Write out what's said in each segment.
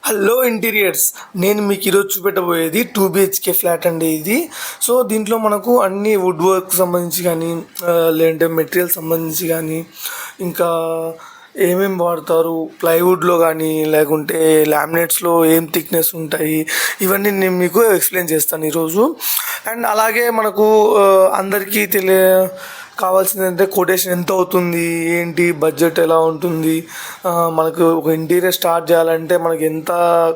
Hello interiors, నేను మీకు ఈరోజు చూపెట్టబోయేది 2 BHK ఫ్లాట్ అండి ఇది. సో దీంట్లో మనకు అన్ని వుడ్ వర్క్ సంబంధించి కానీ లేదంటే మెటీరియల్ సంబంధించి కానీ ఇంకా ఏమేమి వాడతారు ప్లైవుడ్లో కానీ లేకుంటే లామినేట్స్లో ఏం థిక్నెస్ ఉంటాయి, ఇవన్నీ నేను మీకు ఎక్స్ప్లెయిన్ చేస్తాను ఈరోజు. అండ్ అలాగే మనకు అందరికీ కావాల్సింది అంటే కొటేషన్ ఎంత అవుతుంది, ఏంటి బడ్జెట్ ఎలా ఉంటుంది, మనకు ఒక ఇంటీరియర్ స్టార్ట్ చేయాలంటే మనకి ఎంత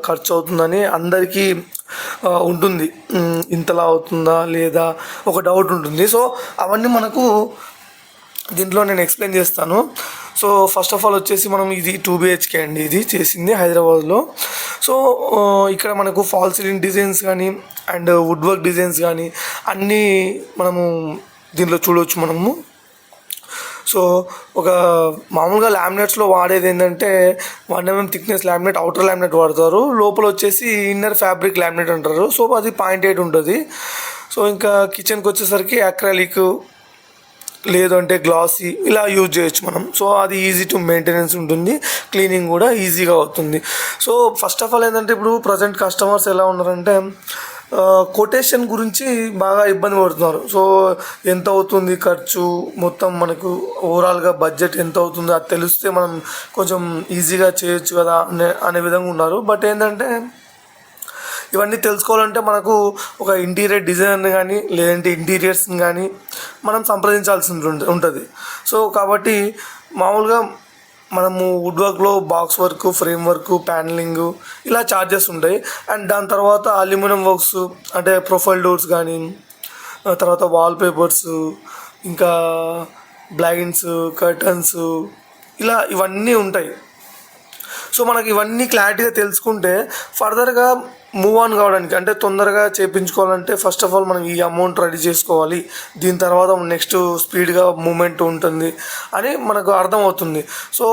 ఖర్చు అవుతుందని అందరికీ ఉంటుంది. ఇంతలా అవుతుందా లేదా ఒక డౌట్ ఉంటుంది. సో అవన్నీ మనకు దీంట్లో నేను ఎక్స్ప్లెయిన్ చేస్తాను. సో ఫస్ట్ ఆఫ్ ఆల్ వచ్చేసి మనం ఇది 2 BHK అండి, ఇది చేసింది హైదరాబాద్లో. సో ఇక్కడ మనకు ఫాల్ సీలింగ్ డిజైన్స్ కానీ అండ్ వుడ్ వర్క్ డిజైన్స్ కానీ అన్నీ మనము దీంట్లో చూడవచ్చు మనము. సో ఒక మామూలుగా లామినేట్స్లో వాడేది ఏంటంటే 1 mm thickness laminate, outer laminate వాడతారు. లోపల వచ్చేసి ఇన్నర్ ఫ్యాబ్రిక్ లామినేట్ అంటారు. సో అది 0.8 ఉంటుంది. సో ఇంకా కిచెన్కి వచ్చేసరికి అక్రాలిక్ లేదు అంటే గ్లాసీ ఇలా యూజ్ చేయొచ్చు మనం. సో అది ఈజీ టు మెయింటెనెన్స్ ఉంటుంది, క్లీనింగ్ కూడా ఈజీగా అవుతుంది. సో ఫస్ట్ ఆఫ్ ఆల్ ఏంటంటే ఇప్పుడు ప్రజెంట్ కస్టమర్స్ ఎలా ఉన్నారంటే కొటేషన్ గురించి బాగా ఇబ్బంది పడుతున్నారు. సో ఎంత అవుతుంది ఖర్చు, మొత్తం మనకు ఓవరాల్గా బడ్జెట్ ఎంత అవుతుందో అది తెలిస్తే మనం కొంచెం ఈజీగా చేయొచ్చు కదా అనే విధంగా ఉన్నారు. బట్ ఏంటంటే ఇవన్నీ తెలుసుకోవాలంటే మనకు ఒక ఇంటీరియర్ డిజైనర్ని కానీ లేదంటే ఇంటీరియర్స్ని కానీ మనం సంప్రదించాల్సి ఉంటుంది. సో కాబట్టి మామూలుగా మనము వుడ్ వర్క్లో box work, frame work, panelling ఇలా ఛార్జెస్ ఉంటాయి. అండ్ దాని తర్వాత అల్యూమినియం వర్క్స్ అంటే ప్రొఫైల్ డోర్స్ కానీ, తర్వాత వాల్ పేపర్స్, ఇంకా బ్లైండ్స్, కర్టన్స్ ఇలా ఇవన్నీ ఉంటాయి. సో మనకి ఇవన్నీ క్లారిటీగా తెలుసుకుంటే ఫర్దర్గా మూవ్ ఆన్ కావడానికి అంటే తొందరగా చేయించుకోవాలంటే ఫస్ట్ ఆఫ్ ఆల్ మనం ఈ అమౌంట్ రెడీ చేసుకోవాలి, దీని తర్వాత నెక్స్ట్ స్పీడ్గా మూమెంట్ ఉంటుంది అని మనకు అర్థమవుతుంది. సో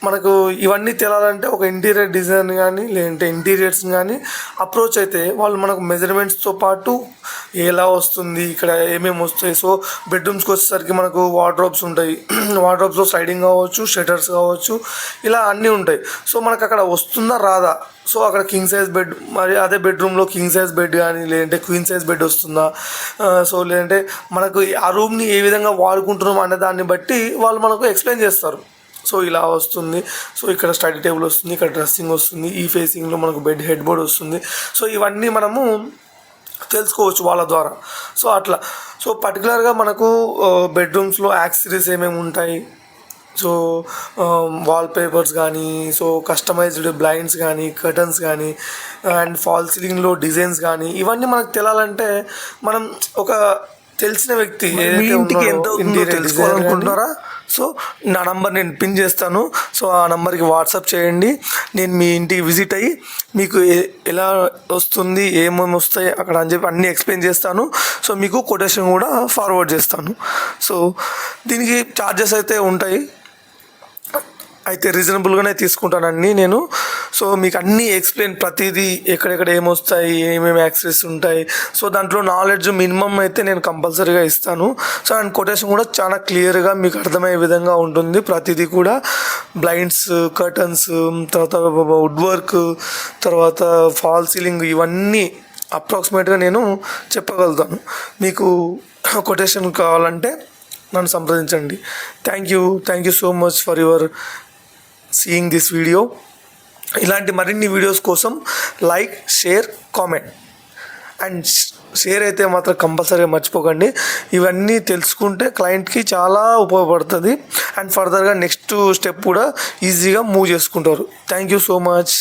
మనకు ఇవన్నీ తెలియాలంటే ఒక ఇంటీరియర్ డిజైన్ కానీ లేదంటే ఇంటీరియర్స్ కానీ అప్రోచ్ అయితే వాళ్ళు మనకు మెజర్మెంట్స్తో పాటు ఎలా వస్తుంది, ఇక్కడ ఏమేమి వస్తాయి. సో బెడ్రూమ్స్కి వచ్చేసరికి మనకు వార్డ్రోబ్స్ ఉంటాయి, వార్డ్రోబ్స్లో స్లైడింగ్ కావచ్చు, షట్టర్స్ కావచ్చు, ఇలా అన్నీ ఉంటాయి. సో మనకు అక్కడ వస్తుందా రాదా, సో అక్కడ కింగ్ సైజ్ బెడ్, మరి అదే బెడ్రూమ్లో కింగ్ సైజ్ బెడ్ కానీ లేదంటే క్వీన్ సైజ్ బెడ్ వస్తుందా, సో లేదంటే మనకు ఆ రూమ్ని ఏ విధంగా వాడుకుంటున్నాం అనే దాన్ని బట్టి వాళ్ళు మనకు ఎక్స్ప్లెయిన్ చేస్తారు. సో ఇలా వస్తుంది, సో ఇక్కడ స్టడీ టేబుల్ వస్తుంది, ఇక్కడ డ్రెస్సింగ్ వస్తుంది, ఈ ఫేసింగ్లో మనకు బెడ్ హెడ్ బోర్డ్ వస్తుంది. సో ఇవన్నీ మనము తెలుసుకోవచ్చు వాళ్ళ ద్వారా. సో అట్లా సో పర్టికులర్గా మనకు బెడ్రూమ్స్లో యాక్సెసరీస్ ఏమేమి ఉంటాయి, సో వాల్ పేపర్స్ కానీ, సో కస్టమైజ్డ్ బ్లైండ్స్ కానీ, కర్టన్స్ కానీ అండ్ ఫాల్ సీలింగ్లో డిజైన్స్ కానీ ఇవన్నీ మనకు తెలియాలంటే మనం ఒక తెలిసిన వ్యక్తి ఏదైతే ఇంటికి ఎంత తెలుసుకోవాలనుకుంటున్నారా, సో నా నంబర్ నేను పిన్ చేస్తాను. సో ఆ నంబర్కి వాట్సాప్ చేయండి, నేను మీ ఇంటికి విజిట్ అయ్యి మీకు ఎలా వస్తుంది, ఏమేమి వస్తాయి అక్కడ అని చెప్పి అన్నీ ఎక్స్ప్లెయిన్ చేస్తాను. సో మీకు కొటేషన్ కూడా ఫార్వర్డ్ చేస్తాను. సో దీనికి ఛార్జెస్ అయితే ఉంటాయి, అయితే రీజనబుల్గానే తీసుకుంటానండి నేను. సో మీకు అన్నీ ఎక్స్ప్లెయిన్ ప్రతిదీ ఎక్కడెక్కడ ఏమొస్తాయి, ఏమేమి యాక్సెస్ ఉంటాయి, సో దాంట్లో నాలెడ్జ్ మినిమం అయితే నేను కంపల్సరీగా ఇస్తాను. సో అండ్ కొటేషన్ కూడా చాలా క్లియర్గా మీకు అర్థమయ్యే విధంగా ఉంటుంది. ప్రతిదీ కూడా బ్లైండ్స్, కర్టన్స్, తర్వాత వుడ్ వర్క్, తర్వాత ఫాల్ సీలింగ్ ఇవన్నీ అప్రాక్సిమేట్గా నేను చెప్పగలుగుతాను. మీకు కొటేషన్ కావాలంటే నన్ను సంప్రదించండి. Thank you so much for your seeing this video. ఇలాంటి మరిన్ని వీడియోస్ కోసం like, share, comment and share అయితే మాత్రం కంపల్సరీగా మర్చిపోకండి. ఇవన్నీ తెలుసుకుంటే క్లయింట్కి చాలా ఉపయోగపడుతుంది అండ్ ఫర్దర్గా నెక్స్ట్ స్టెప్ కూడా ఈజీగా మూవ్ చేసుకుంటారు. Thank you so much.